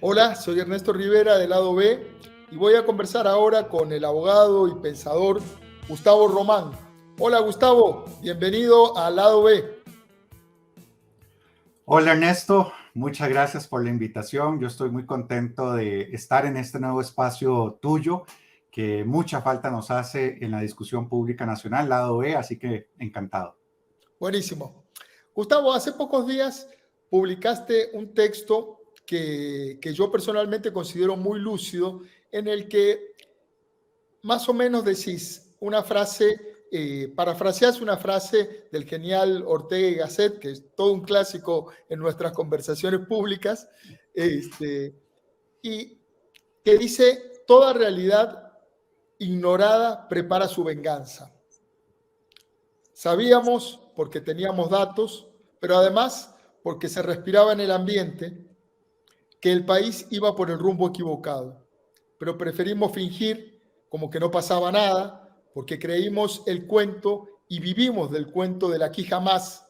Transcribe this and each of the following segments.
Hola, soy Ernesto Rivera del lado B y voy a conversar ahora con el abogado y pensador Gustavo Román. Hola Gustavo, bienvenido al lado B. Hola Ernesto, muchas gracias por la invitación. Yo estoy muy contento de estar en este nuevo espacio tuyo, que mucha falta nos hace en la discusión pública nacional, lado B, así que encantado. Buenísimo. Gustavo, hace pocos días publicaste un texto que yo personalmente considero muy lúcido, en el que más o menos decís una frase, parafraseás una frase del genial Ortega y Gasset, que es todo un clásico en nuestras conversaciones públicas, y que dice: toda realidad ignorada prepara su venganza. Sabíamos, porque teníamos datos, pero además porque se respiraba en el ambiente, que el país iba por el rumbo equivocado. Pero preferimos fingir como que no pasaba nada, porque creímos el cuento y vivimos del cuento del aquí jamás.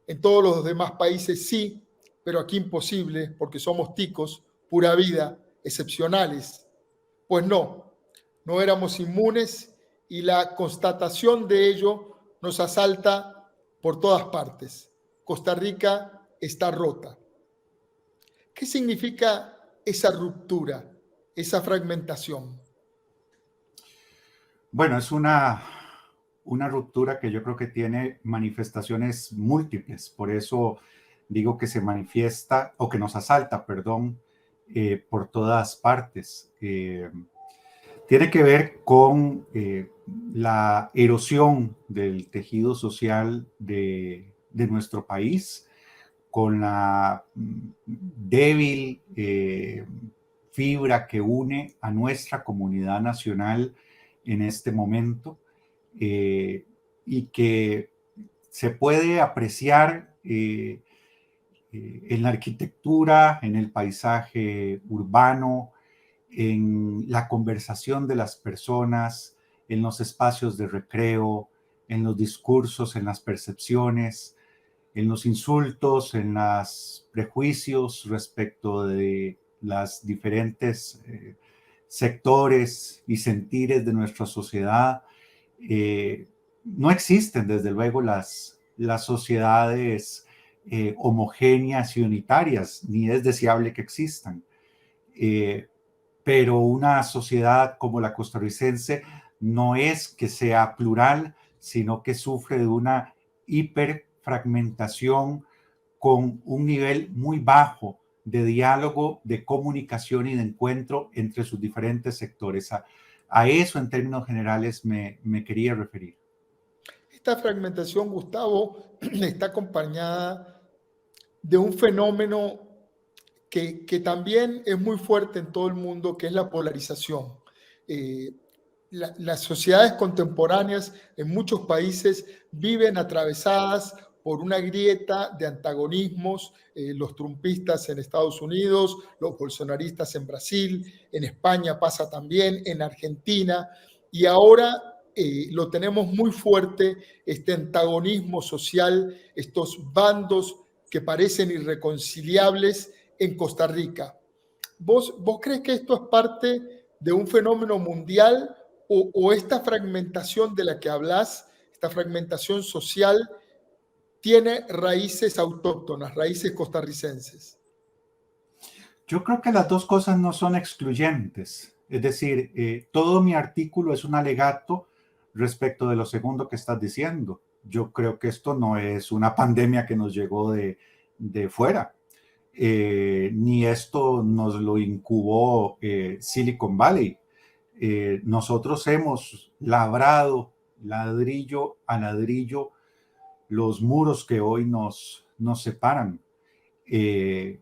En todos los demás países sí, pero aquí imposible, porque somos ticos, pura vida, excepcionales. Pues no, no éramos inmunes, y la constatación de ello nos asalta por todas partes. Costa Rica está rota. ¿Qué significa esa ruptura, esa fragmentación? Bueno, es una ruptura que yo creo que tiene manifestaciones múltiples, por eso digo que se manifiesta o que nos asalta, perdón, por todas partes. Tiene que ver con la erosión del tejido social de nuestro país, con la débil fibra que une a nuestra comunidad nacional en este momento, y que se puede apreciar en la arquitectura, en el paisaje urbano, en la conversación de las personas, en los espacios de recreo, en los discursos, en las percepciones, en los insultos, en los prejuicios respecto de las diferentes sectores y sentires de nuestra sociedad. No existen, desde luego, las sociedades homogéneas y unitarias, ni es deseable que existan. Pero una sociedad como la costarricense no es que sea plural, sino que sufre de una hiperfragmentación con un nivel muy bajo de diálogo, de comunicación y de encuentro entre sus diferentes sectores. A eso, en términos generales, me quería referir. Esta fragmentación, Gustavo, está acompañada de un fenómeno que también es muy fuerte en todo el mundo, que es la polarización. Eh, las sociedades contemporáneas en muchos países viven atravesadas por una grieta de antagonismos, los trumpistas en Estados Unidos, los bolsonaristas en Brasil, en España pasa también, en Argentina, y ahora lo tenemos muy fuerte, este antagonismo social, estos bandos que parecen irreconciliables en Costa Rica. ¿Vos crees que esto es parte de un fenómeno mundial, o esta fragmentación de la que hablas, esta fragmentación social, tiene raíces autóctonas, raíces costarricenses? Yo creo que las dos cosas no son excluyentes. Es decir, todo mi artículo es un alegato respecto de lo segundo que estás diciendo. Yo creo que esto no es una pandemia que nos llegó de fuera, ni esto nos lo incubó Silicon Valley. Nosotros hemos labrado ladrillo a ladrillo los muros que hoy nos separan. Eh,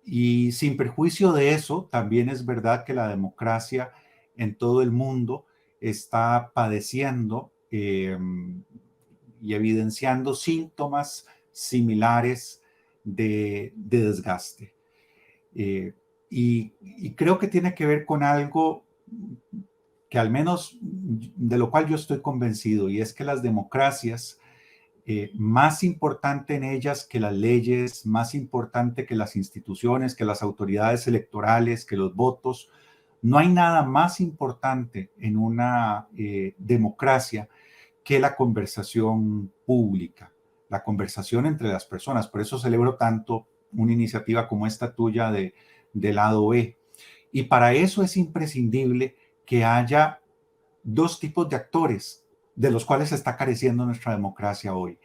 y sin perjuicio de eso, también es verdad que la democracia en todo el mundo está padeciendo y evidenciando síntomas similares de desgaste. Y creo que tiene que ver con algo que al menos de lo cual yo estoy convencido, y es que las democracias más importante en ellas que las leyes, más importante que las instituciones, que las autoridades electorales, que los votos. No hay nada más importante en una democracia que la conversación pública, la conversación entre las personas. Por eso celebro tanto una iniciativa como esta tuya de Lado B. Y para eso es imprescindible que haya dos tipos de actores de los cuales está careciendo nuestra democracia hoy.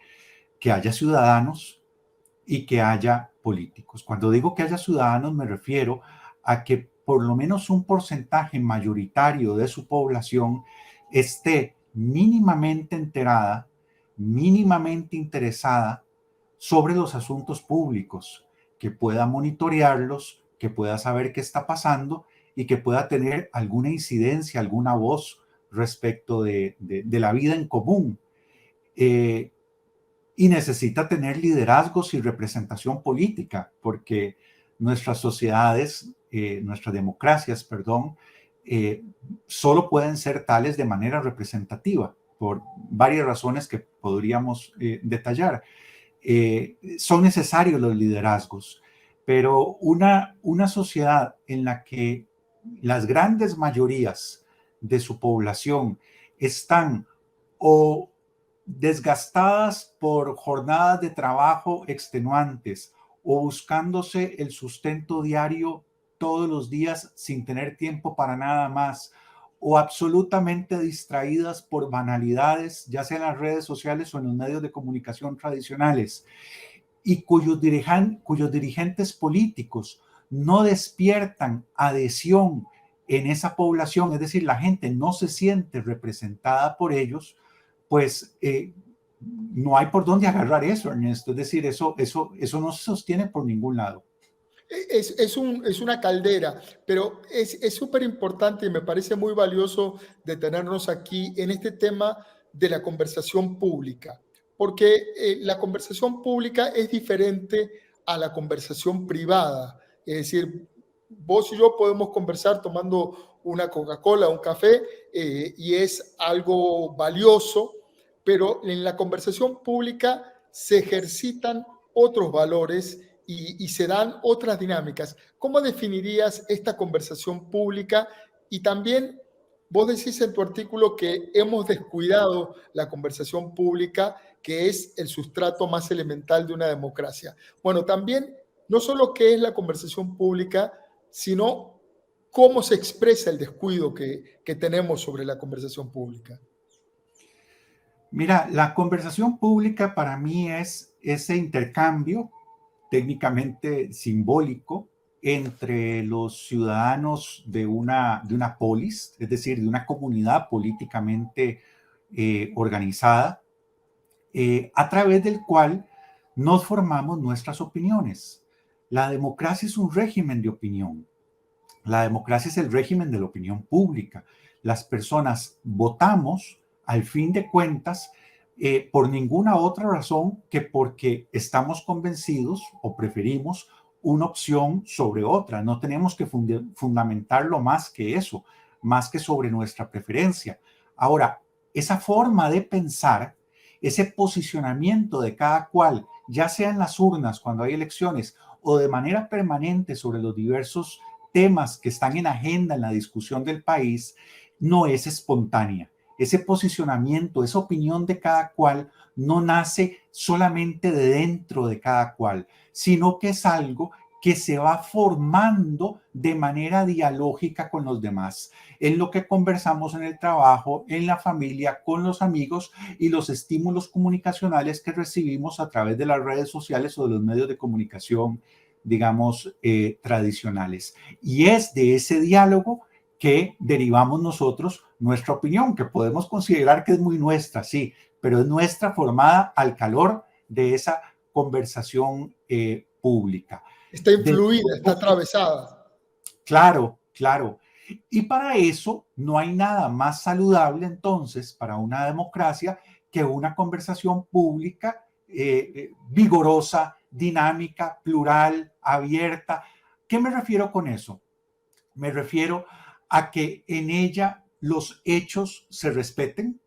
Que haya ciudadanos y que haya políticos. Cuando digo que haya ciudadanos me refiero a que por lo menos un porcentaje mayoritario de su población esté mínimamente enterada, mínimamente interesada sobre los asuntos públicos, que pueda monitorearlos, que pueda saber qué está pasando y que pueda tener alguna incidencia, alguna voz respecto de la vida en común. Y necesita tener liderazgos y representación política, porque nuestras sociedades, nuestras democracias, perdón, solo pueden ser tales de manera representativa, por varias razones que podríamos detallar. Son necesarios los liderazgos, pero una sociedad en la que las grandes mayorías de su población están o desgastadas por jornadas de trabajo extenuantes o buscándose el sustento diario todos los días sin tener tiempo para nada más, o absolutamente distraídas por banalidades, ya sea en las redes sociales o en los medios de comunicación tradicionales, y cuyos dirigentes políticos no despiertan adhesión en esa población, es decir, la gente no se siente representada por ellos, pues no hay por dónde agarrar eso, Ernesto. Es decir, eso no se sostiene por ningún lado. Es una caldera, pero es súper importante y me parece muy valioso detenernos aquí en este tema de la conversación pública, porque la conversación pública es diferente a la conversación privada. Es decir, vos y yo podemos conversar tomando una Coca-Cola, un café, y es algo valioso, pero en la conversación pública se ejercitan otros valores y se dan otras dinámicas. ¿Cómo definirías esta conversación pública? Y también vos decís en tu artículo que hemos descuidado la conversación pública, que es el sustrato más elemental de una democracia. Bueno, también no solo qué es la conversación pública, sino cómo se expresa el descuido que tenemos sobre la conversación pública. Mira, la conversación pública para mí es ese intercambio técnicamente simbólico entre los ciudadanos de una polis, es decir, de una comunidad políticamente organizada, a través del cual nos formamos nuestras opiniones. La democracia es un régimen de opinión. La democracia es el régimen de la opinión pública. Las personas votamos, al fin de cuentas, por ninguna otra razón que porque estamos convencidos o preferimos una opción sobre otra. No tenemos que fundamentarlo más que eso, más que sobre nuestra preferencia. Ahora, esa forma de pensar, ese posicionamiento de cada cual, ya sea en las urnas cuando hay elecciones o de manera permanente sobre los diversos temas que están en agenda en la discusión del país, no es espontánea. Ese posicionamiento, esa opinión de cada cual no nace solamente de dentro de cada cual, sino que es algo que se va formando de manera dialógica con los demás, en lo que conversamos en el trabajo, en la familia, con los amigos y los estímulos comunicacionales que recibimos a través de las redes sociales o de los medios de comunicación, digamos, tradicionales. Y es de ese diálogo que derivamos nosotros nuestra opinión, que podemos considerar que es muy nuestra, sí, pero es nuestra formada al calor de esa conversación pública. Está influida, está atravesada. Claro, claro. Y para eso no hay nada más saludable entonces para una democracia que una conversación pública vigorosa, dinámica, plural, abierta. ¿Qué me refiero con eso? Me refiero a que en ella los hechos se respeten,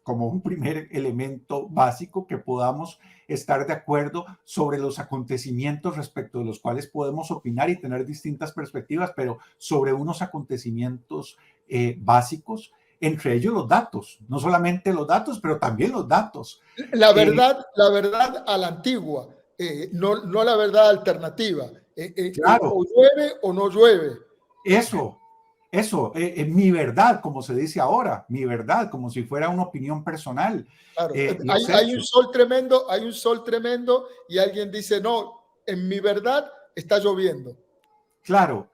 como un primer elemento básico, que podamos estar de acuerdo sobre los acontecimientos respecto de los cuales podemos opinar y tener distintas perspectivas, pero sobre unos acontecimientos básicos, entre ellos los datos, no solamente los datos, pero también los datos. La verdad a la antigua, no la verdad alternativa. Claro, O llueve o no llueve. eso, mi verdad, como se dice ahora, mi verdad, como si fuera una opinión personal. Claro, Los hay un hechos. sol tremendo y alguien dice, no, en mi verdad está lloviendo. Claro,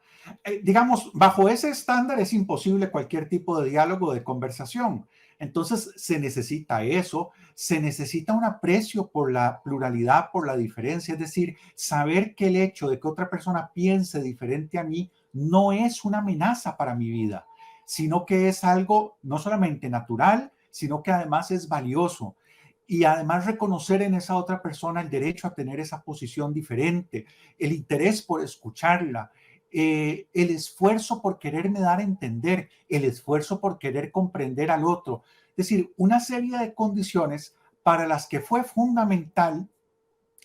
digamos, bajo ese estándar es imposible cualquier tipo de diálogo, de conversación. Entonces se necesita eso, se necesita un aprecio por la pluralidad, por la diferencia, es decir, saber que el hecho de que otra persona piense diferente a mí no es una amenaza para mi vida, sino que es algo no solamente natural, sino que además es valioso. Y además reconocer en esa otra persona el derecho a tener esa posición diferente, el interés por escucharla, el esfuerzo por quererme dar a entender, el esfuerzo por querer comprender al otro. Es decir, una serie de condiciones para las que fue fundamental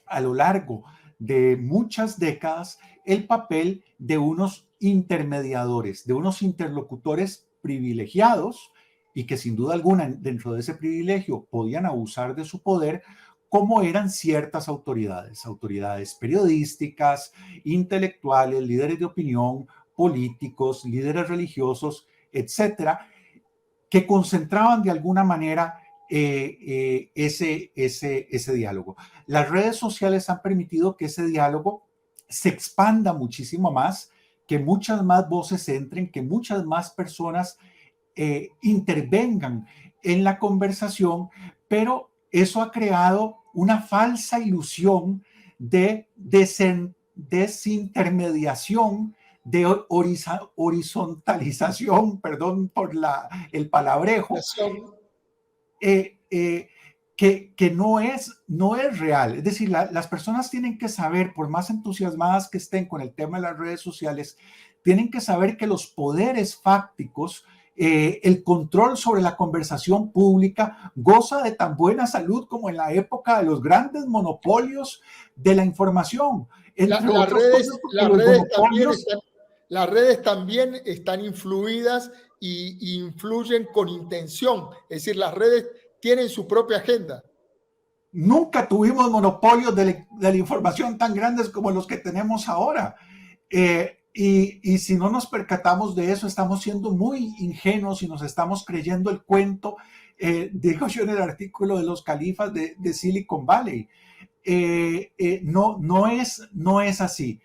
a lo largo de muchas décadas el papel de unos intermediadores, de unos interlocutores privilegiados y que sin duda alguna dentro de ese privilegio podían abusar de su poder, como eran ciertas autoridades, autoridades periodísticas, intelectuales, líderes de opinión, políticos, líderes religiosos, etcétera, que concentraban de alguna manera ese diálogo. Las redes sociales han permitido que ese diálogo se expanda muchísimo más, que muchas más voces entren, que muchas más personas intervengan en la conversación, pero eso ha creado una falsa ilusión de desintermediación, de horizontalización, perdón por el palabrejo, eh, eh, que no es real. Es decir, las personas tienen que saber, por más entusiasmadas que estén con el tema de las redes sociales, tienen que saber que los poderes fácticos, el control sobre la conversación pública goza de tan buena salud como en la época de los grandes monopolios de la información. Entre otras cosas, porque los monopolios... Las redes también están influidas y influyen con intención. Es decir, las redes tienen su propia agenda. Nunca tuvimos monopolios de la información tan grandes como los que tenemos ahora. Y si no nos percatamos de eso, estamos siendo muy ingenuos y nos estamos creyendo el cuento, digo yo en el artículo de los califas de Silicon Valley. No es así.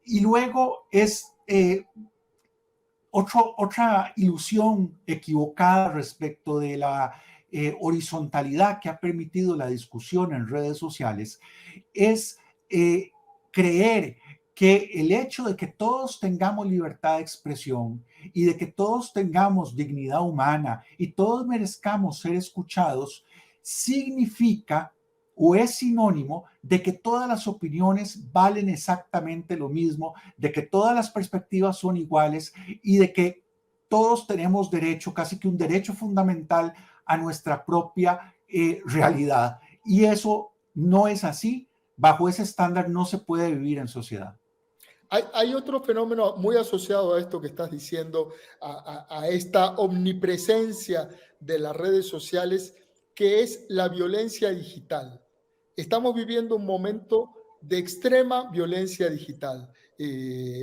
Y luego es otra ilusión equivocada respecto de la horizontalidad que ha permitido la discusión en redes sociales, es creer que el hecho de que todos tengamos libertad de expresión y de que todos tengamos dignidad humana y todos merezcamos ser escuchados, significa o es sinónimo de que todas las opiniones valen exactamente lo mismo, de que todas las perspectivas son iguales y de que todos tenemos derecho, casi que un derecho fundamental, a nuestra propia realidad. Y eso no es así. Bajo ese estándar no se puede vivir en sociedad. Hay otro fenómeno muy asociado a esto que estás diciendo, a esta omnipresencia de las redes sociales, que es la violencia digital. Estamos viviendo un momento de extrema violencia digital,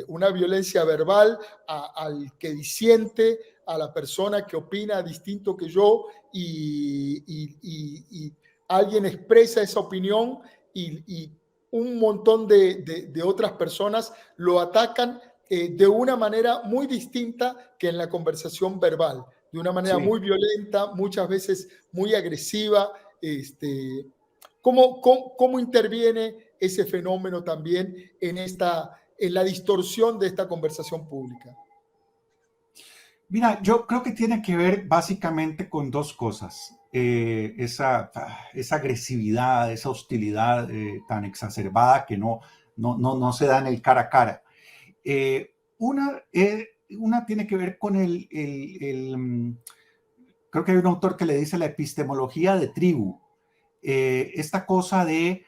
una violencia verbal al que disiente, a la persona que opina distinto que yo y alguien expresa esa opinión y un montón de otras personas lo atacan de una manera muy distinta que en la conversación verbal, de una manera Sí. muy violenta, muchas veces muy agresiva. ¿Cómo interviene ese fenómeno también en la distorsión de esta conversación pública? Mira, yo creo que tiene que ver básicamente con dos cosas. Esa agresividad, esa hostilidad tan exacerbada que no se da en el cara a cara. Una tiene que ver con creo que hay un autor que le dice la epistemología de tribu, esta cosa de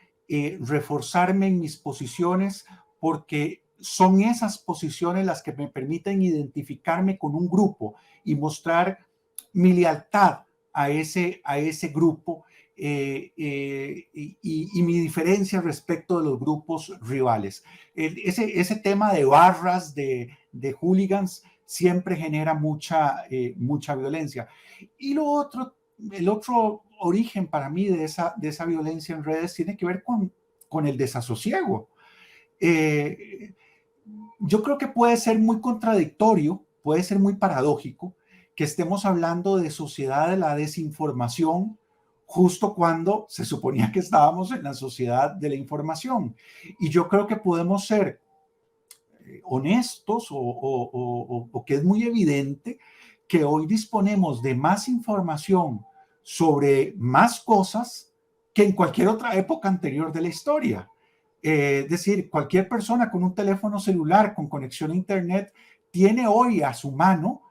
reforzarme en mis posiciones porque son esas posiciones las que me permiten identificarme con un grupo y mostrar mi lealtad a ese grupo y mi diferencia respecto de los grupos rivales. Ese tema de barras, de hooligans, siempre genera mucha violencia. Y lo otro, el otro origen para mí de esa violencia en redes tiene que ver con el desasosiego. Yo creo que puede ser muy contradictorio, puede ser muy paradójico que estemos hablando de sociedad de la desinformación justo cuando se suponía que estábamos en la sociedad de la información. Y yo creo que podemos ser honestos o que es muy evidente que hoy disponemos de más información sobre más cosas que en cualquier otra época anterior de la historia. Es decir, cualquier persona con un teléfono celular con conexión a Internet tiene hoy a su mano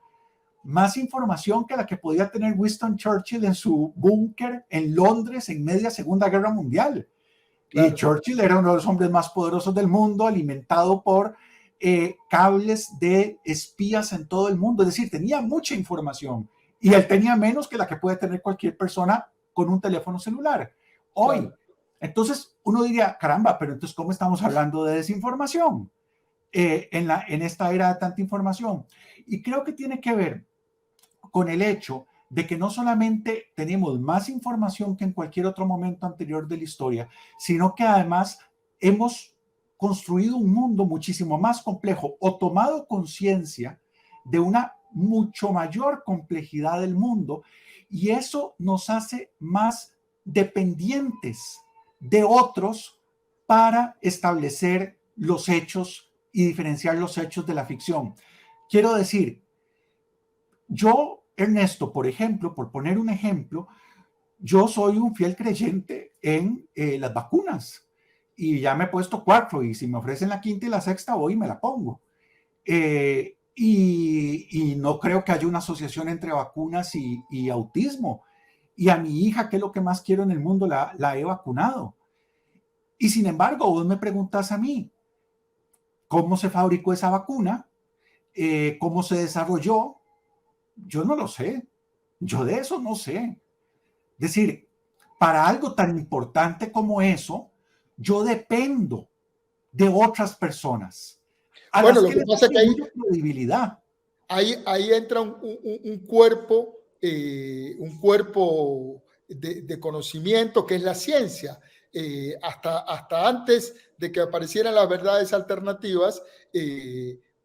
más información que la que podía tener Winston Churchill en su búnker en Londres en media Segunda Guerra Mundial. Claro. Y Churchill era uno de los hombres más poderosos del mundo, alimentado por cables de espías en todo el mundo. Es decir, tenía mucha información y él tenía menos que la que puede tener cualquier persona con un teléfono celular. Hoy, claro. Entonces uno diría, caramba, pero entonces ¿cómo estamos hablando de desinformación en esta era de tanta información? Y creo que tiene que ver con el hecho de que no solamente tenemos más información que en cualquier otro momento anterior de la historia, sino que además hemos construido un mundo muchísimo más complejo o tomado conciencia de una mucho mayor complejidad del mundo, y eso nos hace más dependientes de otros para establecer los hechos y diferenciar los hechos de la ficción. Quiero decir, yo, Ernesto, por ejemplo, por poner un ejemplo, yo soy un fiel creyente en las vacunas y ya me he puesto 4 y si me ofrecen la 5ª y la 6ª voy y me la pongo. Y no creo que haya una asociación entre vacunas y autismo. Y a mi hija, que es lo que más quiero en el mundo, la he vacunado. Y sin embargo, vos me preguntas a mí, ¿cómo se fabricó esa vacuna? ¿Cómo se desarrolló? Yo no lo sé. Yo de eso no sé. Es decir, para algo tan importante como eso, yo dependo de otras personas. Bueno, lo que pasa es que hay credibilidad. Ahí entra un cuerpo de conocimiento que es la ciencia. Hasta antes de que aparecieran las verdades alternativas,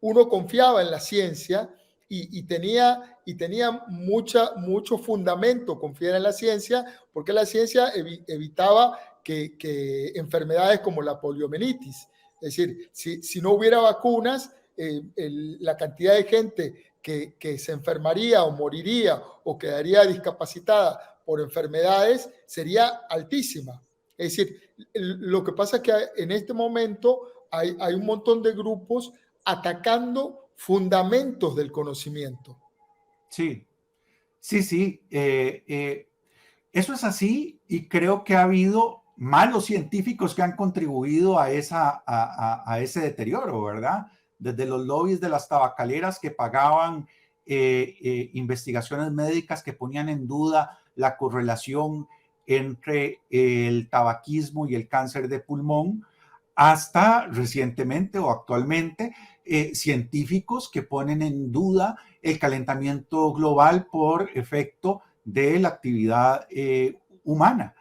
uno confiaba en la ciencia y tenía mucho fundamento confiar en la ciencia, porque la ciencia evitaba que enfermedades como la poliomielitis, es decir, si no hubiera vacunas, la cantidad de gente que se enfermaría o moriría o quedaría discapacitada por enfermedades sería altísima. Es decir, lo que pasa es que en este momento hay un montón de grupos atacando fundamentos del conocimiento. Sí, sí, sí. Eso es así y creo que ha habido malos científicos que han contribuido a ese deterioro, ¿verdad? Desde los lobbies de las tabacaleras que pagaban investigaciones médicas que ponían en duda la correlación entre el tabaquismo y el cáncer de pulmón, hasta recientemente o actualmente científicos que ponen en duda el calentamiento global por efecto de la actividad humana.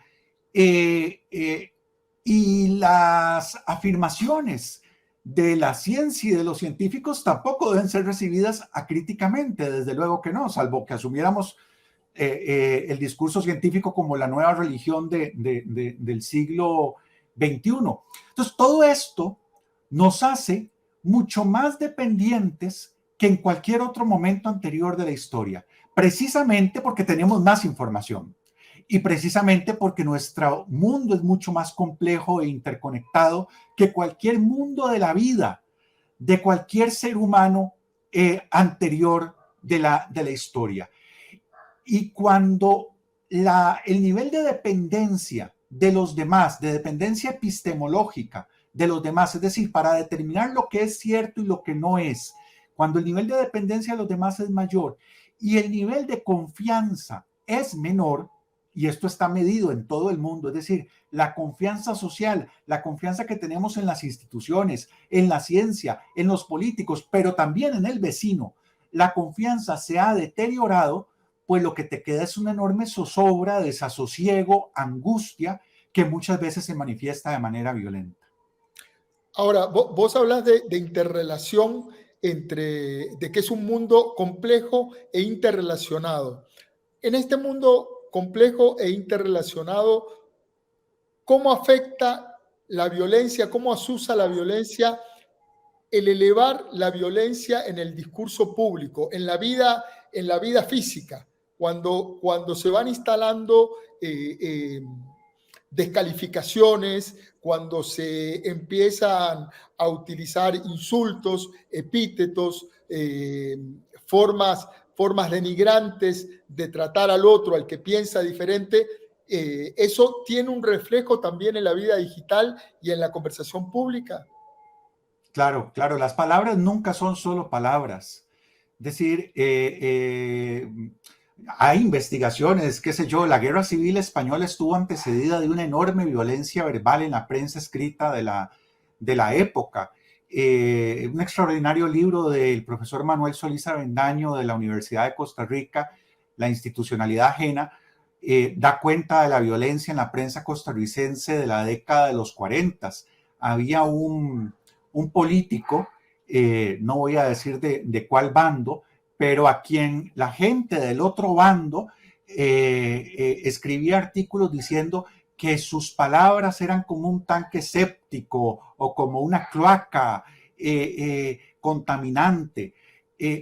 Y las afirmaciones de la ciencia y de los científicos tampoco deben ser recibidas acríticamente, desde luego que no, salvo que asumiéramos el discurso científico como la nueva religión del siglo XXI. Entonces, todo esto nos hace mucho más dependientes que en cualquier otro momento anterior de la historia, precisamente porque tenemos más información y precisamente porque nuestro mundo es mucho más complejo e interconectado que cualquier mundo de la vida, de cualquier ser humano anterior de la historia. Y cuando el nivel de dependencia de los demás, de dependencia epistemológica de los demás, es decir, para determinar lo que es cierto y lo que no es, cuando el nivel de dependencia de los demás es mayor y el nivel de confianza es menor, y esto está medido en todo el mundo, es decir, la confianza social, la confianza que tenemos en las instituciones, en la ciencia, en los políticos, pero también en el vecino, la confianza se ha deteriorado, pues lo que te queda es una enorme zozobra, desasosiego, angustia, que muchas veces se manifiesta de manera violenta. Ahora, vos hablas de interrelación de que es un mundo complejo e interrelacionado. En este mundo complejo e interrelacionado, ¿cómo afecta la violencia, cómo asusa la violencia, el elevar la violencia en el discurso público, en la vida física, cuando se van instalando descalificaciones, cuando se empiezan a utilizar insultos, epítetos, formas denigrantes de tratar al otro, al que piensa diferente? ¿Eso tiene un reflejo también en la vida digital y en la conversación pública? Claro, claro, las palabras nunca son solo palabras. Es decir, hay investigaciones, qué sé yo, la Guerra Civil Española estuvo antecedida de una enorme violencia verbal en la prensa escrita de la época. Un extraordinario libro del profesor Manuel Solís Avendaño de la Universidad de Costa Rica, La institucionalidad ajena, da cuenta de la violencia en la prensa costarricense de la década de los 40. Había un político, no voy a decir de cuál bando, pero a quien la gente del otro bando escribía artículos diciendo que sus palabras eran como un tanque séptico o como una cloaca contaminante.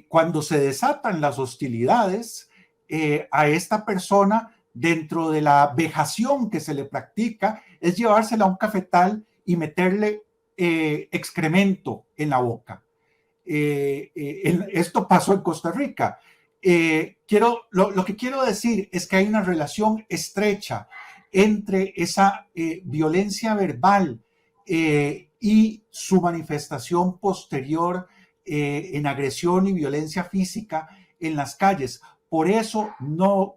Cuando se desatan las hostilidades a esta persona, dentro de la vejación que se le practica, es llevársela a un cafetal y meterle excremento en la boca. Esto pasó en Costa Rica. Lo que quiero decir es que hay una relación estrecha entre esa violencia verbal y su manifestación posterior en agresión y violencia física en las calles. Por eso no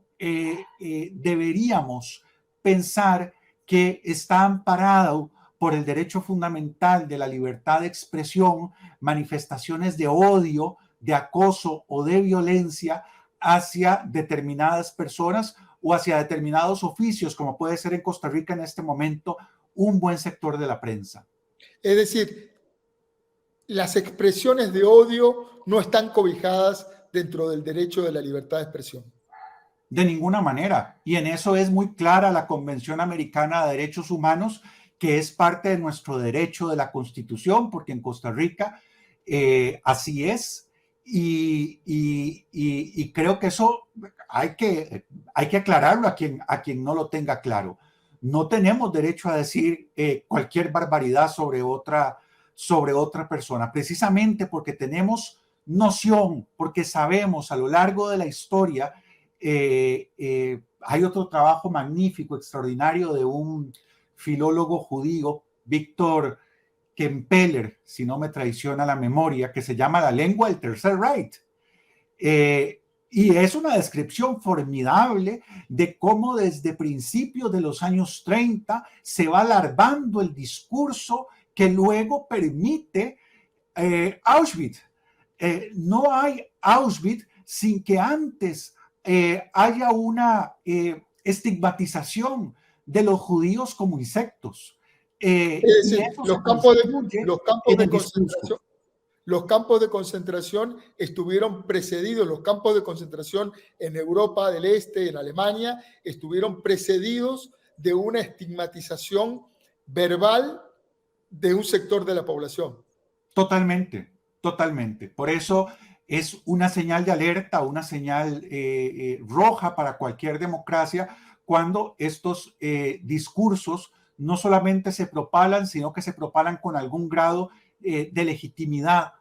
deberíamos pensar que está amparado por el derecho fundamental de la libertad de expresión, manifestaciones de odio, de acoso o de violencia hacia determinadas personas o hacia determinados oficios, como puede ser en Costa Rica en este momento un buen sector de la prensa. Es decir, las expresiones de odio no están cobijadas dentro del derecho de la libertad de expresión. De ninguna manera. Y en eso es muy clara la Convención Americana de Derechos Humanos, que es parte de nuestro derecho de la Constitución, porque en Costa Rica así es. Y creo que eso hay que aclararlo a quien no lo tenga claro. No tenemos derecho a decir cualquier barbaridad sobre otra persona, precisamente porque tenemos noción, porque sabemos a lo largo de la historia. Hay otro trabajo magnífico, extraordinario, de un filólogo judío, Víctor Kempeler, si no me traiciona la memoria, que se llama La lengua del Tercer Reich. Y es una descripción formidable de cómo desde principios de los años 30 se va larvando el discurso que luego permite Auschwitz. No hay Auschwitz sin que antes haya una estigmatización de los judíos como insectos. Es decir, los campos de concentración estuvieron precedidos, los campos de concentración en Europa del Este, en Alemania, estuvieron precedidos de una estigmatización verbal de un sector de la población. Totalmente, totalmente. Por eso es una señal de alerta, una señal roja para cualquier democracia cuando estos discursos no solamente se propalan, sino que se propalan con algún grado de legitimidad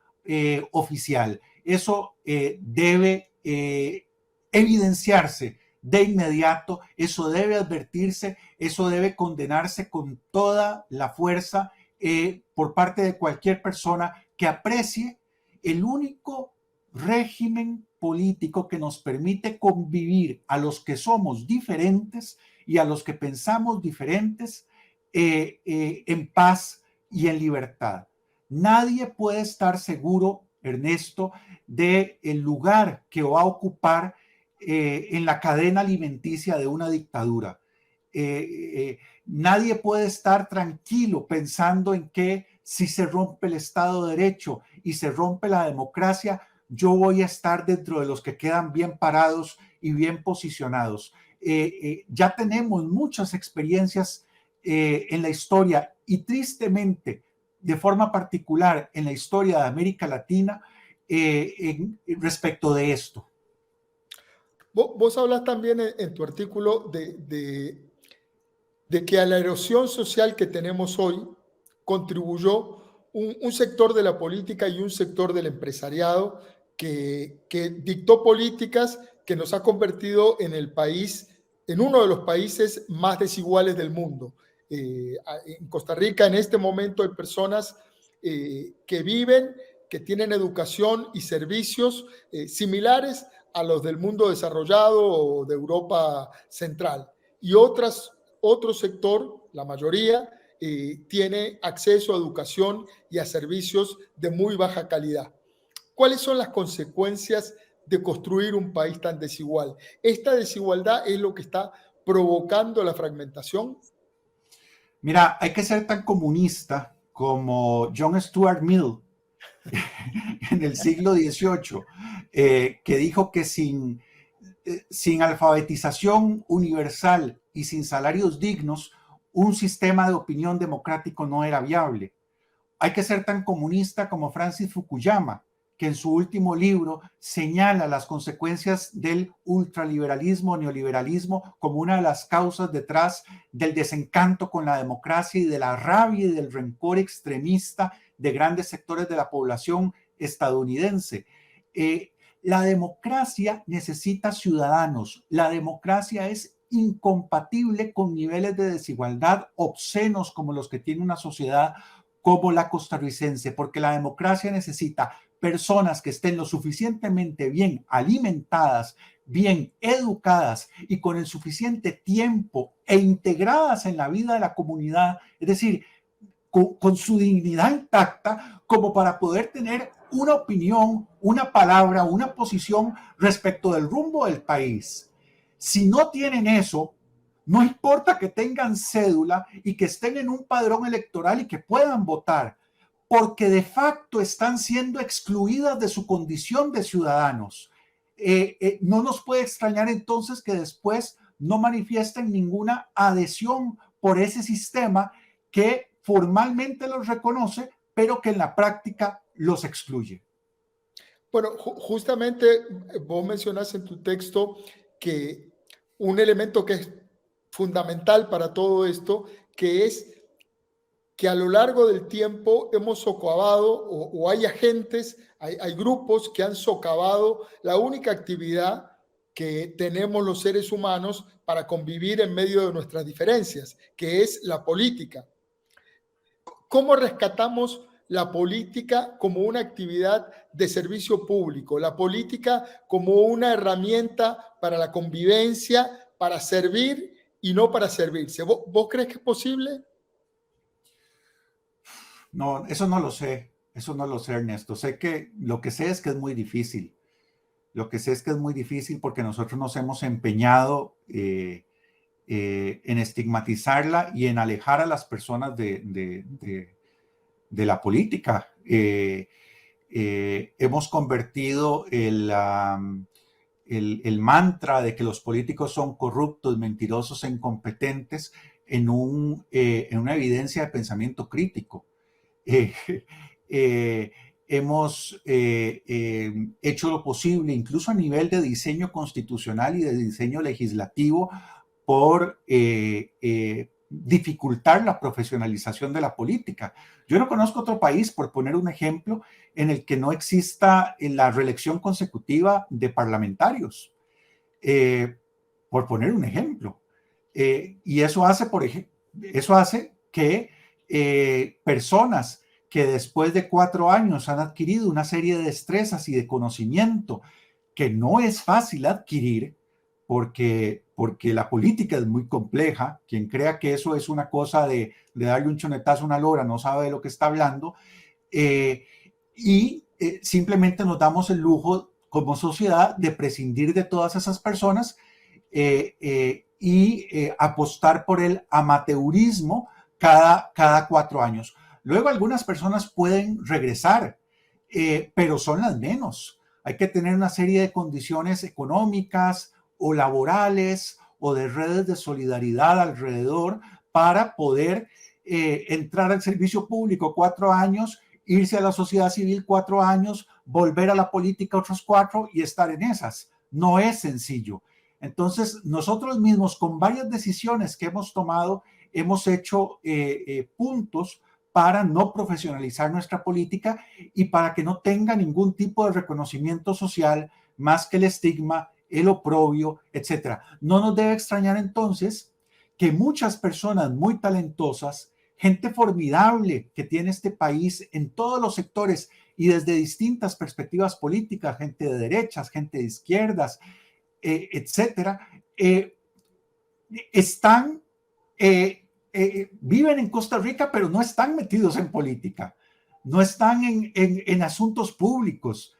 oficial. Eso debe evidenciarse de inmediato, eso debe advertirse, eso debe condenarse con toda la fuerza por parte de cualquier persona que aprecie el único régimen político que nos permite convivir a los que somos diferentes y a los que pensamos diferentes en paz y en libertad. Nadie puede estar seguro, Ernesto, del lugar que va a ocupar en la cadena alimenticia de una dictadura. Nadie puede estar tranquilo pensando en que si se rompe el Estado de Derecho y se rompe la democracia, yo voy a estar dentro de los que quedan bien parados y bien posicionados. Ya tenemos muchas experiencias en la historia y tristemente, de forma particular en la historia de América Latina, respecto de esto. Vos hablas también en tu artículo de que a la erosión social que tenemos hoy contribuyó un sector de la política y un sector del empresariado que dictó políticas que nos ha convertido en el país, en uno de los países más desiguales del mundo. En Costa Rica en este momento hay personas que viven, que tienen educación y servicios similares a los del mundo desarrollado o de Europa Central. Y otro sector, la mayoría, tiene acceso a educación y a servicios de muy baja calidad. ¿Cuáles son las consecuencias de construir un país tan desigual? ¿Esta desigualdad es lo que está provocando la fragmentación? Mira, hay que ser tan comunista como John Stuart Mill en el siglo XVIII, que dijo que sin alfabetización universal y sin salarios dignos, un sistema de opinión democrático no era viable. Hay que ser tan comunista como Francis Fukuyama, que en su último libro señala las consecuencias del ultraliberalismo, neoliberalismo, como una de las causas detrás del desencanto con la democracia y de la rabia y del rencor extremista de grandes sectores de la población estadounidense. La democracia necesita ciudadanos. La democracia es incompatible con niveles de desigualdad obscenos como los que tiene una sociedad como la costarricense, porque la democracia necesita personas que estén lo suficientemente bien alimentadas, bien educadas y con el suficiente tiempo e integradas en la vida de la comunidad, es decir, con su dignidad intacta, como para poder tener una opinión, una palabra, una posición respecto del rumbo del país. Si no tienen eso, no importa que tengan cédula y que estén en un padrón electoral y que puedan votar, porque de facto están siendo excluidas de su condición de ciudadanos. No nos puede extrañar entonces que después no manifiesten ninguna adhesión por ese sistema que formalmente los reconoce, pero que en la práctica los excluye. Bueno, justamente vos mencionas en tu texto que un elemento que es fundamental para todo esto, que es que a lo largo del tiempo hemos socavado o hay agentes, hay grupos que han socavado la única actividad que tenemos los seres humanos para convivir en medio de nuestras diferencias, que es la política. ¿Cómo rescatamos la política como una actividad de servicio público, la política como una herramienta para la convivencia, para servir y no para servirse? ¿Vos crees que es posible? No, eso no lo sé, Ernesto. Lo que sé es que es muy difícil. Lo que sé es que es muy difícil porque nosotros nos hemos empeñado en estigmatizarla y en alejar a las personas de la política. Hemos convertido el mantra de que los políticos son corruptos, mentirosos e incompetentes en una evidencia de pensamiento crítico. Hemos hecho lo posible, incluso a nivel de diseño constitucional y de diseño legislativo, por dificultar la profesionalización de la política. Yo no conozco otro país, por poner un ejemplo, en el que no exista la reelección consecutiva de parlamentarios. por poner un ejemplo. Y eso hace, eso hace que personas que después de 4 años han adquirido una serie de destrezas y de conocimiento que no es fácil adquirir, porque la política es muy compleja. Quien crea que eso es una cosa de darle un chonetazo a una lora no sabe de lo que está hablando. Simplemente nos damos el lujo como sociedad de prescindir de todas esas personas y apostar por el amateurismo cada 4 años. Luego algunas personas pueden regresar, pero son las menos. Hay que tener una serie de condiciones económicas o laborales o de redes de solidaridad alrededor para poder entrar al servicio público 4 años, irse a la sociedad civil 4 años, volver a la política otros 4 y estar en esas. No es sencillo. Entonces, nosotros mismos, con varias decisiones que hemos tomado, hemos hecho puntos para no profesionalizar nuestra política y para que no tenga ningún tipo de reconocimiento social más que el estigma, el oprobio, etc. No nos debe extrañar entonces que muchas personas muy talentosas, gente formidable que tiene este país en todos los sectores y desde distintas perspectivas políticas, gente de derechas, gente de izquierdas, etcétera, viven en Costa Rica, pero no están metidos en política, no están en asuntos públicos.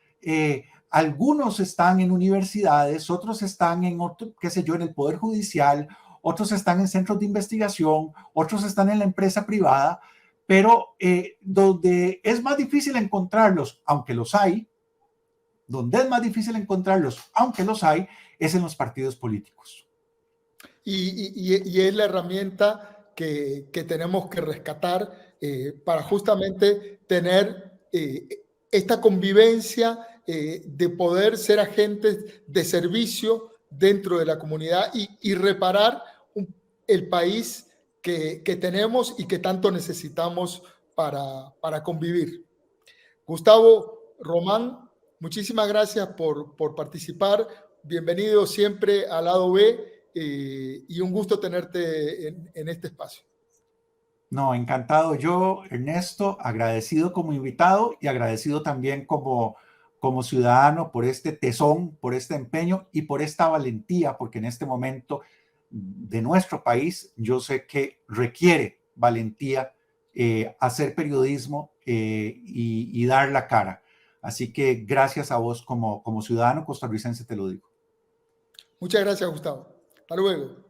Algunos están en universidades, otros están en en el Poder Judicial, otros están en centros de investigación, otros están en la empresa privada, pero donde es más difícil encontrarlos, aunque los hay, es en los partidos políticos. Y es la herramienta que tenemos que rescatar para justamente tener esta convivencia de poder ser agentes de servicio dentro de la comunidad y reparar el país que tenemos y que tanto necesitamos para convivir. Gustavo, Román, muchísimas gracias por participar. Bienvenido siempre al lado B. Y un gusto tenerte en este espacio. No, encantado yo, Ernesto, agradecido como invitado y agradecido también como ciudadano por este tesón, por este empeño y por esta valentía, porque en este momento de nuestro país yo sé que requiere valentía hacer periodismo y dar la cara. Así que gracias a vos como ciudadano costarricense te lo digo. Muchas gracias, Gustavo. Hasta luego.